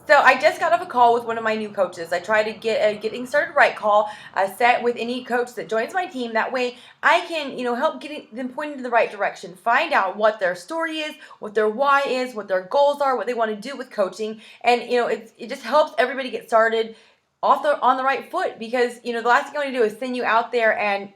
So I just got off a call with one of my new coaches. I try to get a getting started right call set with any coach that joins my team. That way I can, help getting them pointed in the right direction. Find out what their story is, what their why is, what their goals are, what they want to do with coaching, and it just helps everybody get started on the right foot, because the last thing I want to do is send you out there and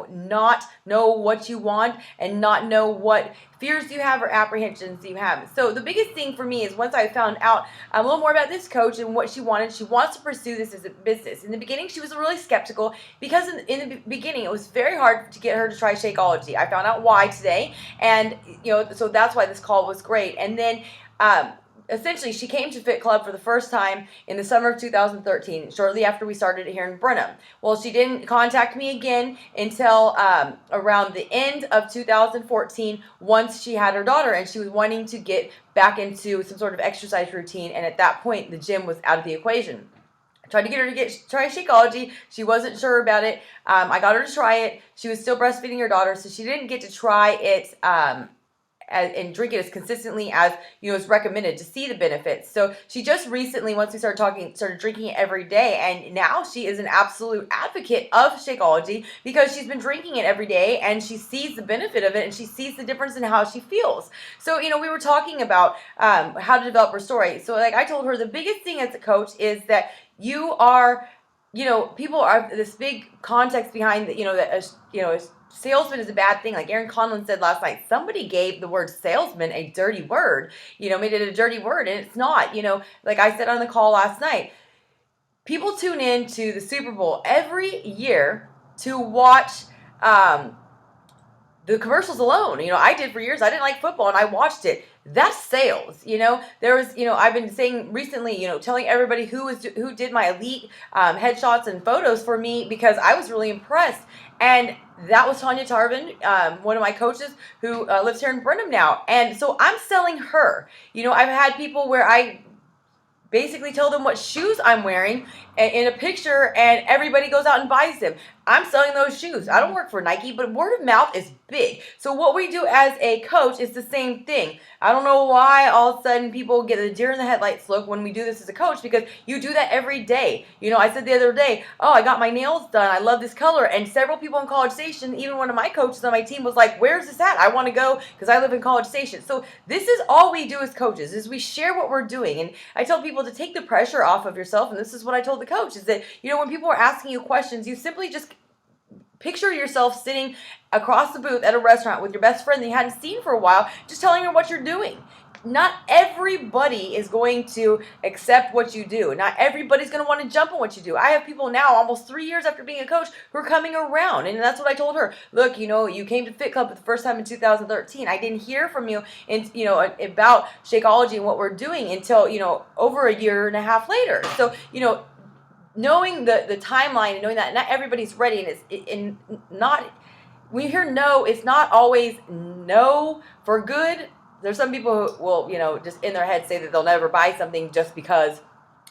not know what you want and not know what fears you have or apprehensions you have. So the biggest thing for me is, once I found out a little more about this coach and what she wanted, she wants to pursue this as a business. In the beginning, she was really skeptical, because in the beginning it was very hard to get her to try Shakeology. I found out why today, and so that's why this call was great. And then essentially, she came to Fit Club for the first time in the summer of 2013, shortly after we started it here in Brenham. Well, she didn't contact me again until around the end of 2014, once she had her daughter, and she was wanting to get back into some sort of exercise routine, and at that point, the gym was out of the equation. I tried to get her to try Shakeology. She wasn't sure about it. I got her to try it. She was still breastfeeding her daughter, so she didn't get to try it and drink it as consistently as is recommended to see the benefits. So she just recently, once we started talking, started drinking it every day, and now she is an absolute advocate of Shakeology, because she's been drinking it every day and she sees the benefit of it, and she sees the difference in how she feels. So we were talking about how to develop her story. So like I told her, the biggest thing as a coach is that you are, people are this big context behind that salesman is a bad thing. Like Aaron Conlon said last night, somebody gave the word salesman a dirty word, made it a dirty word, and it's not. Like I said on the call last night, people tune in to the Super Bowl every year to watch the commercials alone. I did for years. I didn't like football, and I watched it. That's sales. There was, I've been saying recently, telling everybody who did my elite headshots and photos for me, because I was really impressed. And that was Tanya Tarvin, one of my coaches who lives here in Brenham now. And so I'm selling her. I've had people where I basically tell them what shoes I'm wearing in a picture, and everybody goes out and buys them. I'm selling those shoes. I don't work for Nike, but word of mouth is big. So what we do as a coach is the same thing. I don't know why all of a sudden people get a deer in the headlights look when we do this as a coach, because you do that every day. I said the other day, oh, I got my nails done. I love this color. And several people in College Station, even one of my coaches on my team, was like, where's this at? I want to go because I live in College Station. So this is all we do as coaches, is we share what we're doing. And I tell people to take the pressure off of yourself. And this is what I told the coach, is that, when people are asking you questions, you simply just picture yourself sitting across the booth at a restaurant with your best friend that you hadn't seen for a while, just telling her what you're doing. Not everybody is going to accept what you do. Not everybody's going to want to jump on what you do. I have people now, almost 3 years after being a coach, who are coming around. And that's what I told her. Look, you came to Fit Club for the first time in 2013. I didn't hear from you about Shakeology and what we're doing until, over a year and a half later. So, knowing the timeline and knowing that not everybody's ready, and when you hear no, it's not always no for good. There's some people who will, just in their head say that they'll never buy something just because.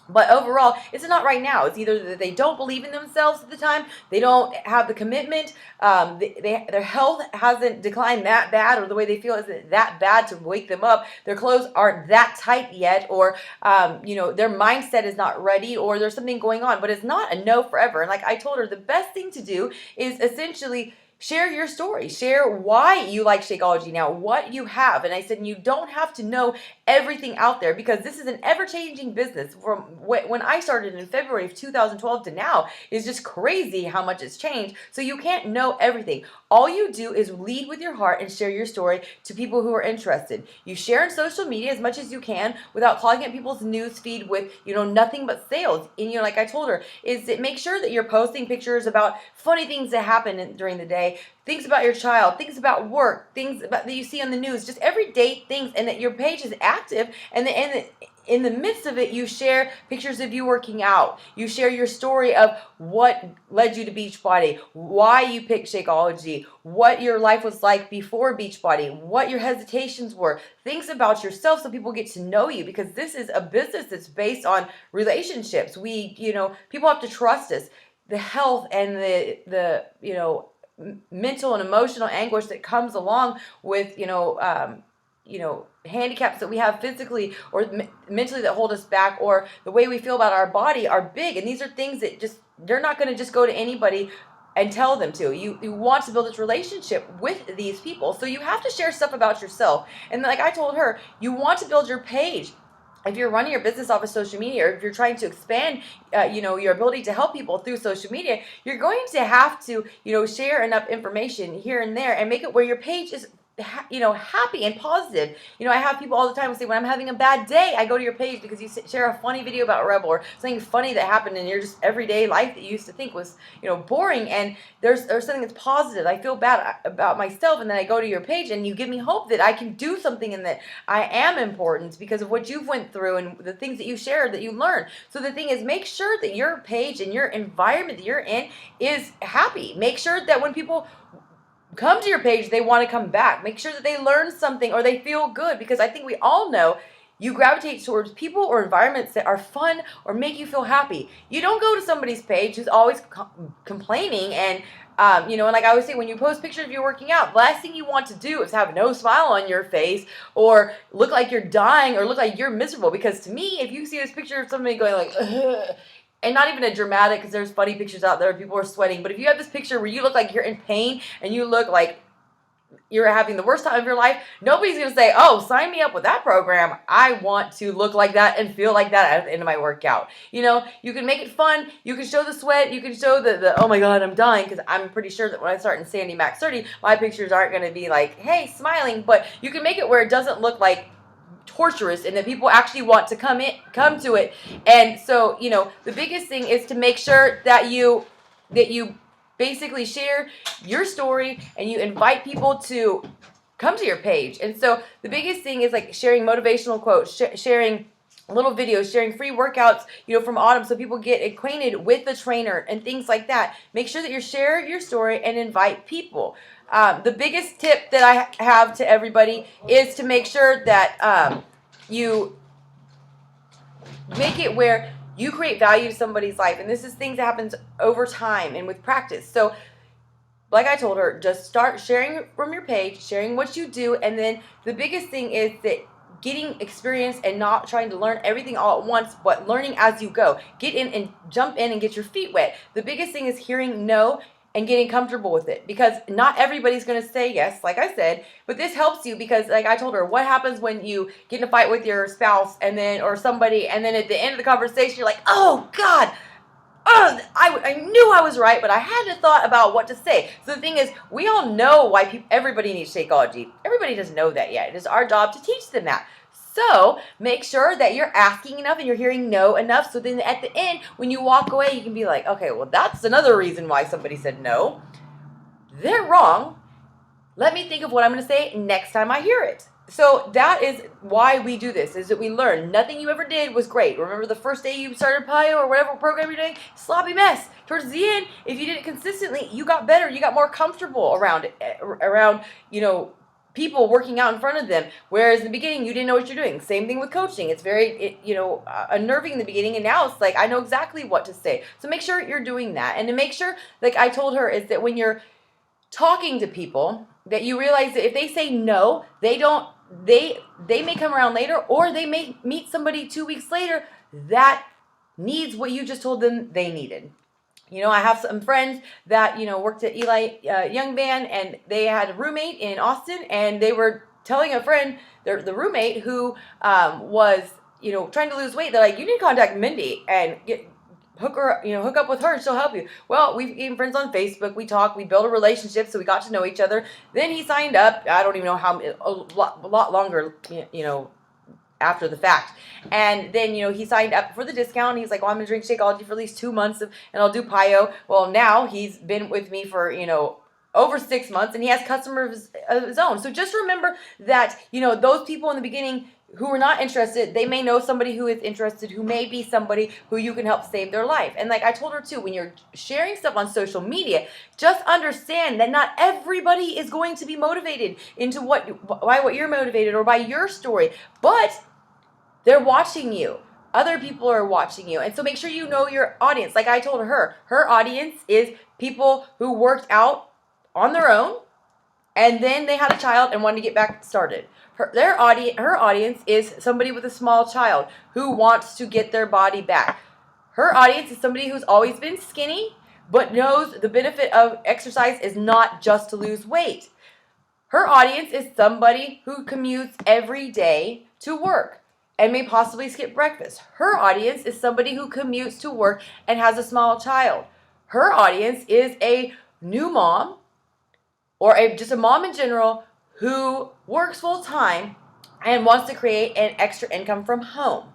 But overall, it's not right now. It's either that they don't believe in themselves at the time, they don't have the commitment, their health hasn't declined that bad, or the way they feel isn't that bad to wake them up. Their clothes aren't that tight yet, or their mindset is not ready, or there's something going on. But it's not a no forever. And like I told her, the best thing to do is essentially share your story. Share why you like Shakeology now, what you have. And I said, you don't have to know everything out there, because this is an ever-changing business. From when I started in February of 2012 to now, is just crazy how much it's changed. So you can't know everything. All you do is lead with your heart and share your story to people who are interested. You share on social media as much as you can without clogging up people's news feed with, nothing but sales. And, like I told her, is that make sure that you're posting pictures about funny things that happen during the day, things about your child, things about work, things about that you see on the news, just everyday things, and that your page is active, and in the midst of it, you share pictures of you working out. You share your story of what led you to Beachbody, why you picked Shakeology, what your life was like before Beachbody, what your hesitations were, things about yourself, so people get to know you, because this is a business that's based on relationships. People have to trust us. The health and the mental and emotional anguish that comes along with handicaps that we have physically or mentally that hold us back, or the way we feel about our body are big. And these are things that they're not going to just go to anybody and tell them to. You want to build this relationship with these people. So you have to share stuff about yourself. And like I told her, you want to build your page. If you're running your business off of social media, or if you're trying to expand, your ability to help people through social media, you're going to have to, share enough information here and there and make it where your page is happy and positive. I have people all the time who say, when I'm having a bad day, I go to your page because you share a funny video about Rebel or something funny that happened in your just everyday life that you used to think was, boring. And there's something that's positive. I feel bad about myself, and then I go to your page and you give me hope that I can do something and that I am important because of what you've went through and the things that you shared that you learned. So the thing is, make sure that your page and your environment that you're in is happy. Make sure that when people come to your page, they want to come back. Make sure that they learn something or they feel good, because I think we all know you gravitate towards people or environments that are fun or make you feel happy. You don't go to somebody's page who's always complaining and and like I always say, when you post pictures of you working out, the last thing you want to do is have no smile on your face or look like you're dying or look like you're miserable. Because to me, if you see this picture of somebody going like, ugh, and not even a dramatic, because there's funny pictures out there, people are sweating, but if you have this picture where you look like you're in pain and you look like you're having the worst time of your life, nobody's going to say, oh, sign me up with that program. I want to look like that and feel like that at the end of my workout. You can make it fun. You can show the sweat. You can show the oh my God, I'm dying, because I'm pretty sure that when I start in Sandy Max 30, my pictures aren't going to be like, hey, smiling, but you can make it where it doesn't look like torturous and that people actually want to come to it. And so, the biggest thing is to make sure that you basically share your story and you invite people to come to your page. And so the biggest thing is like sharing motivational quotes, sharing little videos, sharing free workouts, from Autumn, so people get acquainted with the trainer and things like that. Make sure that you share your story and invite people. The biggest tip that I have to everybody is to make sure that you make it where you create value to somebody's life. And this is things that happens over time and with practice. So like I told her, just start sharing from your page, sharing what you do. And then the biggest thing is that getting experience and not trying to learn everything all at once, but learning as you go. Get in and jump in and get your feet wet. The biggest thing is hearing no and getting comfortable with it, because not everybody's going to say yes, like I said, but this helps you because, like I told her, what happens when you get in a fight with your spouse or somebody, and then at the end of the conversation, you're like, oh God, I knew I was right, but I hadn't thought about what to say. So the thing is, we all know why everybody needs Shakeology. Everybody doesn't know that yet. It is our job to teach them that. So make sure that you're asking enough and you're hearing no enough. So then at the end, when you walk away, you can be like, okay, well, that's another reason why somebody said no. They're wrong. Let me think of what I'm going to say next time I hear it. So that is why we do this, is that we learn. Nothing you ever did was great. Remember the first day you started PiYo or whatever program you're doing? Sloppy mess. Towards the end, if you did it consistently, you got better. You got more comfortable around people working out in front of them. Whereas in the beginning, you didn't know what you're doing. Same thing with coaching. It's very, unnerving in the beginning. And now it's like, I know exactly what to say. So make sure you're doing that. And to make sure, like I told her, is that when you're talking to people, that you realize that if they say no, they may come around later, or they may meet somebody 2 weeks later that needs what you just told them they needed. I have some friends that, worked at Eli Young Band, and they had a roommate in Austin, and they were telling a friend, the roommate who was, trying to lose weight, they're like, you need to contact Mindy and hook up with her and she'll help you. Well, we became friends on Facebook. We talked, we built a relationship, so we got to know each other. Then he signed up. I don't even know how, a lot longer, after the fact. And then, he signed up for the discount. He's like, well, I'm going to drink Shakeology for at least 2 months and I'll do PiYo. Well, now he's been with me for, over 6 months, and he has customers of his own. So just remember that, those people in the beginning who are not interested, they may know somebody who is interested, who may be somebody who you can help save their life. And like I told her too, when you're sharing stuff on social media, just understand that not everybody is going to be motivated into by what you're motivated or by your story, but they're watching you. Other people are watching you. And so make sure you know your audience. Like I told her audience is people who worked out on their own, and then they had a child and wanted to get back started. Her audience is somebody with a small child who wants to get their body back. Her audience is somebody who's always been skinny, but knows the benefit of exercise is not just to lose weight. Her audience is somebody who commutes every day to work and may possibly skip breakfast. Her audience is somebody who commutes to work and has a small child. Her audience is a new mom or just a mom in general who works full time and wants to create an extra income from home.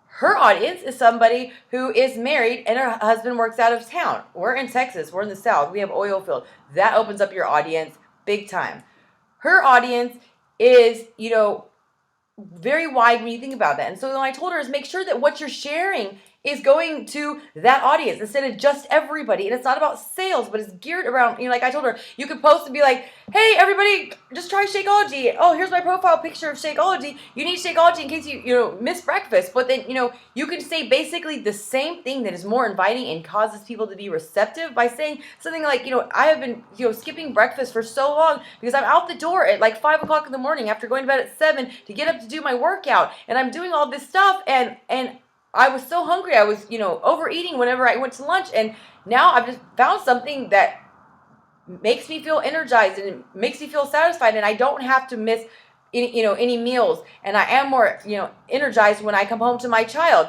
Her audience is somebody who is married and her husband works out of town. We're in Texas. We're in the South. We have oil field. That opens up your audience big time. Her audience is, very wide when you think about that. And so what I told her is make sure that what you're sharing is going to that audience instead of just everybody. And it's not about sales, but it's geared around, like I told her, you could post and be like, hey, everybody, just try Shakeology. Oh, here's my profile picture of Shakeology. You need Shakeology in case you miss breakfast. But then, you can say basically the same thing that is more inviting and causes people to be receptive by saying something like, I have been, skipping breakfast for so long because I'm out the door at like 5 o'clock in the morning after going to bed at 7 to get up to do my workout. And I'm doing all this stuff and I was so hungry. I was, overeating whenever I went to lunch. And now I've just found something that makes me feel energized and it makes me feel satisfied. And I don't have to miss any meals. And I am more, energized when I come home to my child.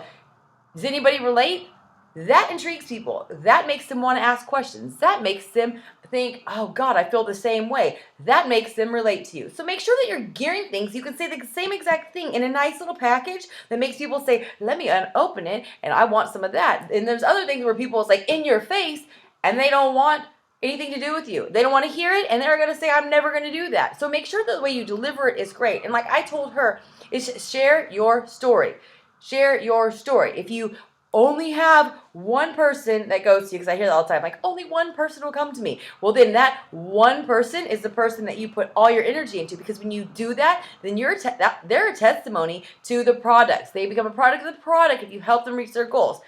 Does anybody relate? That intrigues people. That makes them want to ask questions. That makes them think, oh God, I feel the same way. That makes them relate to you. So make sure that you're gearing things. You can say the same exact thing in a nice little package that makes people say, let me open it and I want some of that. And there's other things where people is like in your face and they don't want anything to do with you. They don't want to hear it and they're going to say, I'm never going to do that. So make sure that the way you deliver it is great. And like I told her, is share your story. Share your story. If you only have one person that goes to you, because I hear that all the time, like only one person will come to me. Well, then that one person is the person that you put all your energy into, because when you do that, then they're a testimony to the products. They become a product of the product if you help them reach their goals.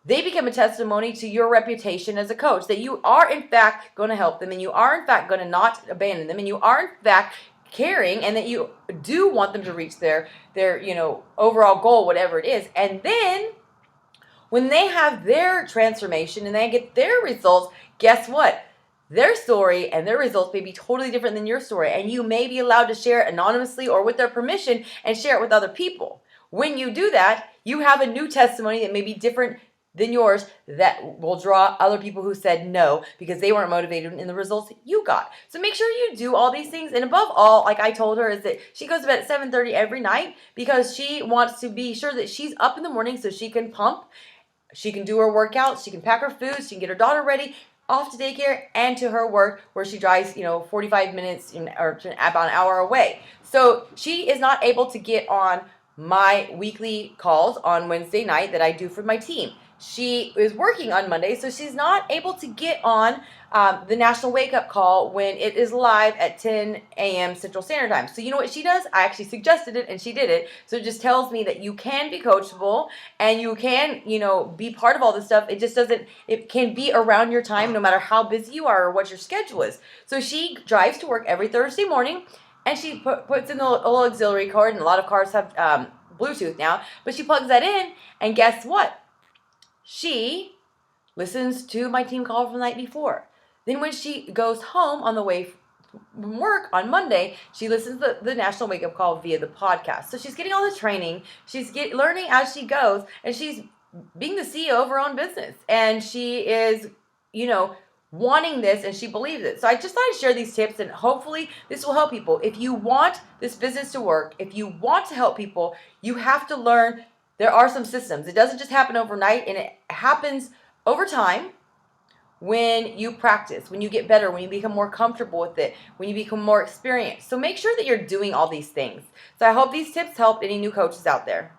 They become a testimony to your reputation as a coach, that you are in fact going to help them and you are in fact going to not abandon them and you are in fact caring and that you do want them to reach their overall goal, whatever it is. And then when they have their transformation and they get their results, guess what? Their story and their results may be totally different than your story. And you may be allowed to share it anonymously or with their permission and share it with other people. When you do that, you have a new testimony that may be different than yours that will draw other people who said no because they weren't motivated in the results you got. So make sure you do all these things. And above all, like I told her, is that she goes to bed at 7:30 every night because she wants to be sure that she's up in the morning so she can pump. She can do her workouts, she can pack her food, she can get her daughter ready, off to daycare, and to her work where she drives, 45 minutes or about an hour away. So she is not able to get on my weekly calls on Wednesday night that I do for my team. She is working on Monday, so she's not able to get on the National Wake Up Call when it is live at 10 a.m. Central Standard Time. So you know what she does? I actually suggested it, and she did it. So it just tells me that you can be coachable, and you can, be part of all this stuff. It just doesn't, it can be around your time no matter how busy you are or what your schedule is. So she drives to work every Thursday morning, and she puts in the little auxiliary cord, and a lot of cars have Bluetooth now, but she plugs that in, and guess what? She listens to my team call from the night before. Then when she goes home on the way from work on Monday, she listens to the National Wake Up Call via the podcast. So she's getting all the training. She's learning as she goes, and she's being the CEO of her own business. And she is, wanting this, and she believes it. So I just thought I'd share these tips, and hopefully this will help people. If you want this business to work, if you want to help people, you have to learn there are some systems. It doesn't just happen overnight, and it happens over time when you practice, when you get better, when you become more comfortable with it, when you become more experienced. So make sure that you're doing all these things. So I hope these tips help any new coaches out there.